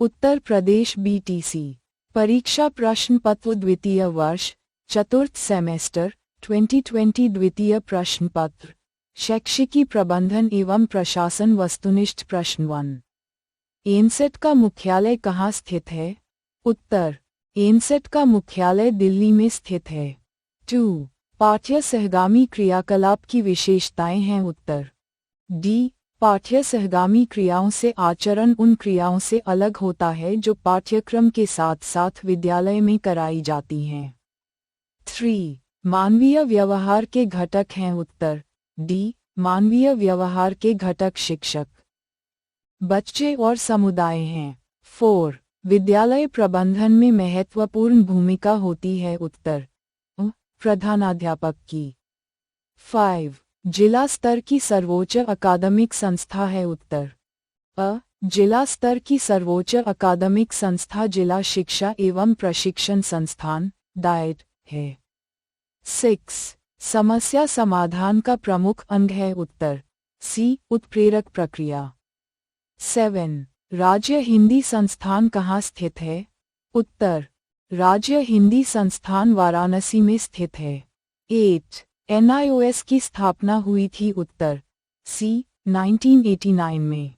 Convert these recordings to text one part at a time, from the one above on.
Uttar Pradesh BTC. परीक्षा प्रश्न पत्र द्वितीय वर्ष चतुर्थ सेमेस्टर 2020 द्वितीय प्रश्न पत्र शैक्षिकी प्रबंधन एवं प्रशासन वस्तुनिष्ठ प्रश्न 1। एमसेट का मुख्यालय कहाँ स्थित है? उत्तर, एमसेट का मुख्यालय दिल्ली में स्थित है। 2। पाठ्य सहगामी क्रियाकलाप की विशेषताएं हैं। उत्तर डी। पाठ्य सहगामी क्रियाओं से आचरण उन क्रियाओं से अलग होता है जो पाठ्यक्रम के साथ साथ विद्यालय में कराई जाती हैं। 3। मानवीय व्यवहार के घटक हैं। उत्तर डी। मानवीय व्यवहार के घटक शिक्षक, बच्चे और समुदाय हैं। 4। विद्यालय प्रबंधन में महत्वपूर्ण भूमिका होती है। उत्तर प्रधानाध्यापक की। 5। जिला स्तर की सर्वोच्च अकादमिक संस्था है। उत्तर जिला स्तर की सर्वोच्च अकादमिक संस्था जिला शिक्षा एवं प्रशिक्षण संस्थान डाइट है। 6। समस्या समाधान का प्रमुख अंग है। उत्तर सी। उत्प्रेरक प्रक्रिया। 7। राज्य हिंदी संस्थान कहाँ स्थित है? उत्तर राज्य हिंदी संस्थान वाराणसी में स्थित है। 8। NIOS की स्थापना हुई थी। उत्तर सी। 1989 में।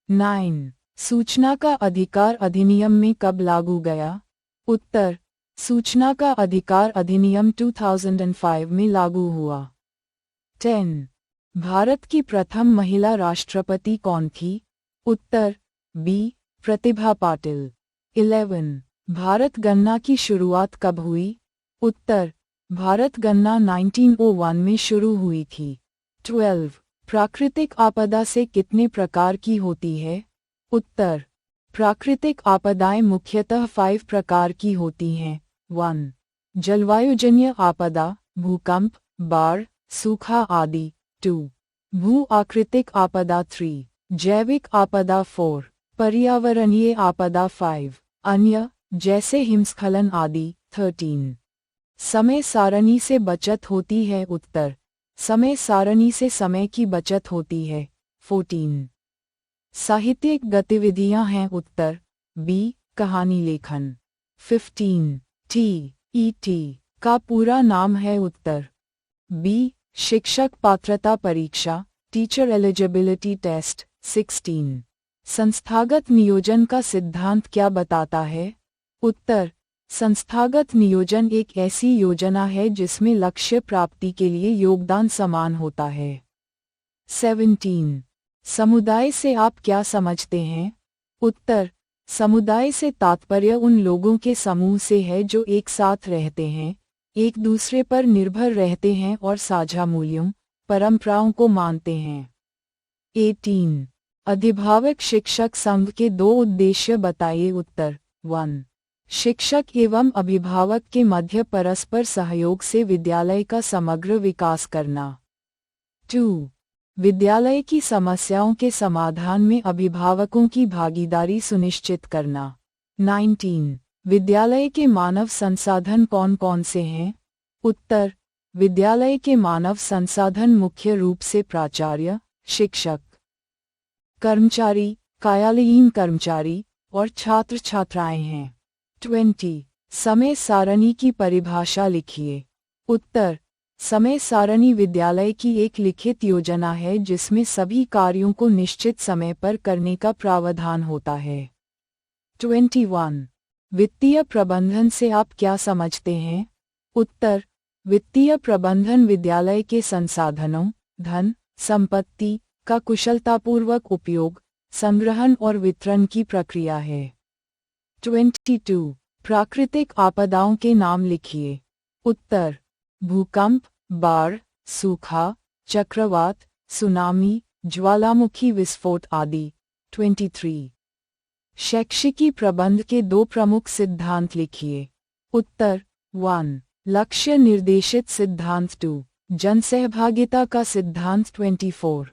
9। सूचना का अधिकार अधिनियम में कब लागू गया? उत्तर सूचना का अधिकार अधिनियम 2005 में लागू हुआ। 10। भारत की प्रथम महिला राष्ट्रपति कौन थी? उत्तर बी। प्रतिभा पाटिल। 11। भारत गणना की शुरुआत कब हुई? उत्तर भारत गणना 1901 में शुरू हुई थी। 12। प्राकृतिक आपदा से कितने प्रकार की होती है? उत्तर प्राकृतिक आपदाएं मुख्यतः 5 प्रकार की होती हैं। 1। जलवायुजन्य आपदा, भूकंप, बाढ़, सूखा आदि। 2। भू आकृतिक आपदा। 3। जैविक आपदा। 4। पर्यावरणीय आपदा। 5। अन्य जैसे हिमस्खलन आदि। 13। समय सारणी से बचत होती है। उत्तर समय सारणी से समय की बचत होती है। 14। साहित्यिक गतिविधियां हैं। उत्तर बी। कहानी लेखन। 15। TET का पूरा नाम है। उत्तर बी। शिक्षक पात्रता परीक्षा, टीचर एलिजिबिलिटी टेस्ट। 16। संस्थागत नियोजन का सिद्धांत क्या बताता है? उत्तर संस्थागत नियोजन एक ऐसी योजना है जिसमें लक्ष्य प्राप्ति के लिए योगदान समान होता है। 17। समुदाय से आप क्या समझते हैं? उत्तर समुदाय से तात्पर्य उन लोगों के समूह से है जो एक साथ रहते हैं, एक दूसरे पर निर्भर रहते हैं और साझा मूल्यों, परंपराओं को मानते हैं। 18। अधिभावक शिक्षक संघ के 2 उद्देश्य बताइए। उत्तर 1। शिक्षक एवं अभिभावक के मध्य परस्पर सहयोग से विद्यालय का समग्र विकास करना। 2। विद्यालय की समस्याओं के समाधान में अभिभावकों की भागीदारी सुनिश्चित करना। 19। विद्यालय के मानव संसाधन कौन कौन से हैं? उत्तर विद्यालय के मानव संसाधन मुख्य रूप से प्राचार्य, शिक्षक, कर्मचारी, कार्यालयीन कर्मचारी और छात्र छात्राएं हैं। 20। समय सारणी की परिभाषा लिखिए। उत्तर समय सारणी विद्यालय की एक लिखित योजना है जिसमें सभी कार्यों को निश्चित समय पर करने का प्रावधान होता है। 21। वित्तीय प्रबंधन से आप क्या समझते हैं? उत्तर वित्तीय प्रबंधन विद्यालय के संसाधनों, धन, संपत्ति का कुशलतापूर्वक उपयोग, संग्रहण और वितरण की प्रक्रिया है। 22। प्राकृतिक आपदाओं के नाम लिखिए। उत्तर भूकंप, बाढ़, सूखा, चक्रवात, सुनामी, ज्वालामुखी विस्फोट आदि। 23। शैक्षिकी प्रबंध के 2 प्रमुख सिद्धांत लिखिए। उत्तर 1। लक्ष्य निर्देशित सिद्धांत। 2। जनसहभागिता का सिद्धांत। 24।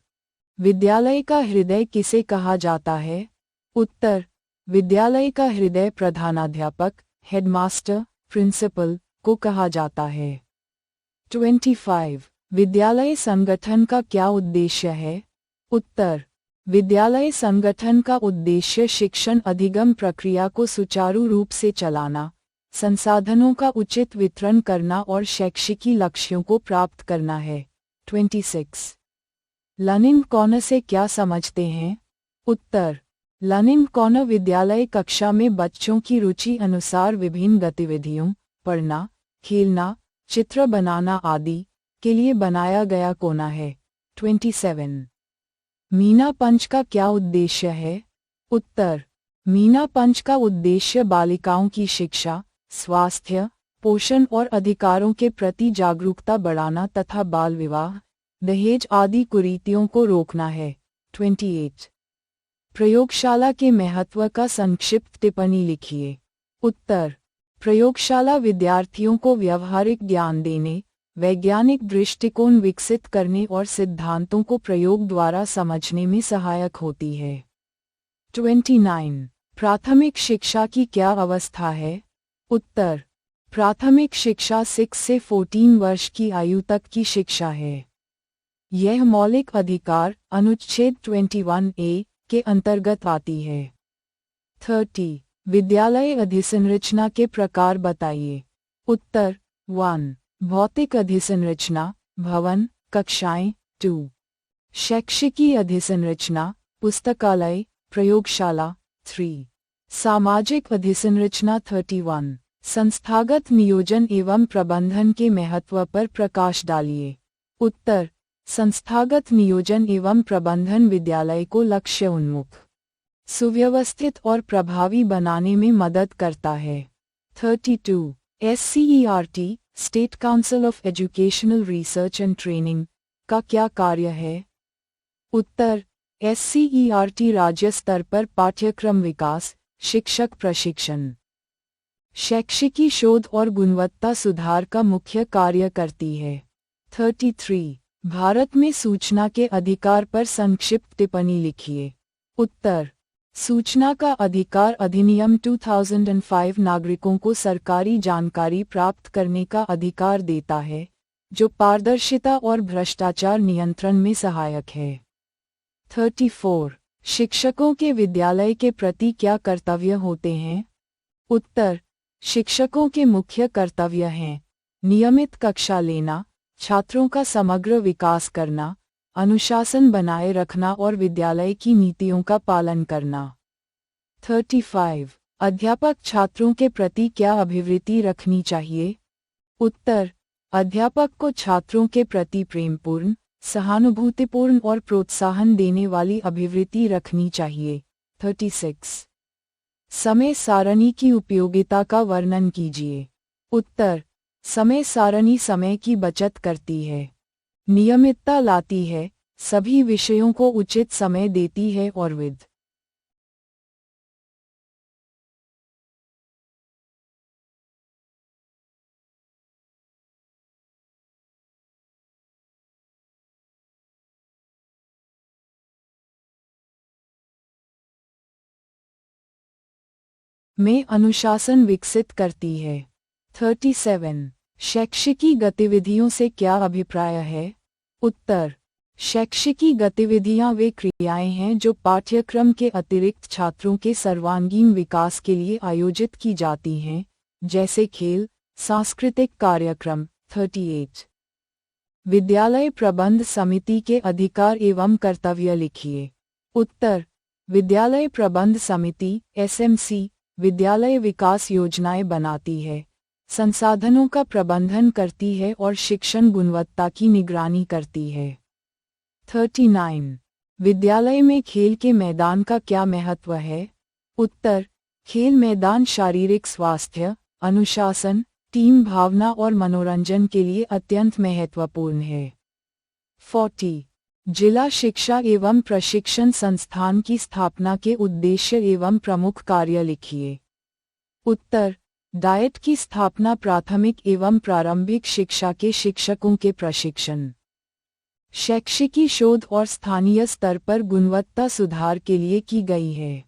विद्यालय का हृदय किसे कहा जाता है? उत्तर विद्यालय का हृदय प्रधानाध्यापक, हेडमास्टर, प्रिंसिपल को कहा जाता है। 25। विद्यालय संगठन का क्या उद्देश्य है? उत्तर विद्यालय संगठन का उद्देश्य शिक्षण अधिगम प्रक्रिया को सुचारू रूप से चलाना, संसाधनों का उचित वितरण करना और शैक्षिकी लक्ष्यों को प्राप्त करना है। 26। लर्निंग कॉर्नर से क्या समझते हैं? उत्तर। लर्निंग कॉर्नर विद्यालय कक्षा में बच्चों की रुचि अनुसार विभिन्न गतिविधियों, पढ़ना, खेलना, चित्र बनाना आदि के लिए बनाया गया कोना है। 27। मीना पंच का क्या उद्देश्य है? उत्तर। मीना पंच का उद्देश्य बालिकाओं की शिक्षा, स्वास्थ्य, पोषण और अधिकारों के प्रति जागरूकता बढ़ाना तथा बाल विवाह, दहेज आदि कुरीतियों को रोकना है। 28। प्रयोगशाला के महत्व का संक्षिप्त टिप्पणी लिखिए। उत्तर। प्रयोगशाला विद्यार्थियों को व्यावहारिक ज्ञान देने, वैज्ञानिक दृष्टिकोण विकसित करने और सिद्धांतों को प्रयोग द्वारा समझने में सहायक होती है। 29। प्राथमिक शिक्षा की क्या अवस्था है? उत्तर। प्राथमिक शिक्षा 6 से 14 वर्ष की आयु तक की शिक्षा है। यह मौलिक अधिकार अनुच्छेद 21A के अंतर्गत आती है। 30। विद्यालय अधिसंरचना के प्रकार बताइए। उत्तर। 1। भौतिक अधिसंरचना, भवन, कक्षाएं। 2। शैक्षिकी अधिसंरचना, पुस्तकालय, प्रयोगशाला। 3। सामाजिक अधिसंरचना। 31। संस्थागत नियोजन एवं प्रबंधन के महत्व पर प्रकाश डालिए। उत्तर। संस्थागत नियोजन एवं प्रबंधन विद्यालय को लक्ष्य उन्मुख, सुव्यवस्थित और प्रभावी बनाने में मदद करता है। 32। SCERT state council of educational research and training का क्या कार्य है? उत्तर। SCERT राज्य स्तर पर पाठ्यक्रम विकास, शिक्षक प्रशिक्षण, शैक्षिकी शोध और गुणवत्ता सुधार का मुख्य कार्य करती है। 33। भारत में सूचना के अधिकार पर संक्षिप्त टिप्पणी लिखिए। उत्तर। सूचना का अधिकार अधिनियम 2005 नागरिकों को सरकारी जानकारी प्राप्त करने का अधिकार देता है, जो पारदर्शिता और भ्रष्टाचार नियंत्रण में सहायक है। 34। शिक्षकों के विद्यालय के प्रति क्या कर्तव्य होते हैं? उत्तर। शिक्षकों के मुख्य कर्तव्य हैं नियमित कक्षा लेना, छात्रों का समग्र विकास करना, अनुशासन बनाए रखना और विद्यालय की नीतियों का पालन करना। 35। अध्यापक छात्रों के प्रति क्या अभिवृत्ति रखनी चाहिए? उत्तर। अध्यापक को छात्रों के प्रति प्रेमपूर्ण, सहानुभूतिपूर्ण और प्रोत्साहन देने वाली अभिवृत्ति रखनी चाहिए। 36। समय सारणी की उपयोगिता का वर्णन कीजिए। उत्तर। समय सारणी समय की बचत करती है, नियमितता लाती है, सभी विषयों को उचित समय देती है और में अनुशासन विकसित करती है। 37। शैक्षिकी गतिविधियों से क्या अभिप्राय है? उत्तर। शैक्षिकी गतिविधियां वे क्रियाएं हैं जो पाठ्यक्रम के अतिरिक्त छात्रों के सर्वांगीण विकास के लिए आयोजित की जाती हैं, जैसे खेल, सांस्कृतिक कार्यक्रम। 38। विद्यालय प्रबंध समिति के अधिकार एवं कर्तव्य लिखिए। उत्तर। विद्यालय प्रबंध समिति SMC विद्यालय विकास योजनाएं बनाती है, संसाधनों का प्रबंधन करती है और शिक्षण गुणवत्ता की निगरानी करती है। 39। विद्यालय में खेल के मैदान का क्या महत्व है? उत्तर। खेल मैदान शारीरिक स्वास्थ्य, अनुशासन, टीम भावना और मनोरंजन के लिए अत्यंत महत्वपूर्ण है। 40। जिला शिक्षा एवं प्रशिक्षण संस्थान की स्थापना के उद्देश्य एवं प्रमुख कार्य लिखिए। उत्तर। डाइट की स्थापना प्राथमिक एवं प्रारंभिक शिक्षा के शिक्षकों के प्रशिक्षण, शैक्षिकी शोध और स्थानीय स्तर पर गुणवत्ता सुधार के लिए की गई है।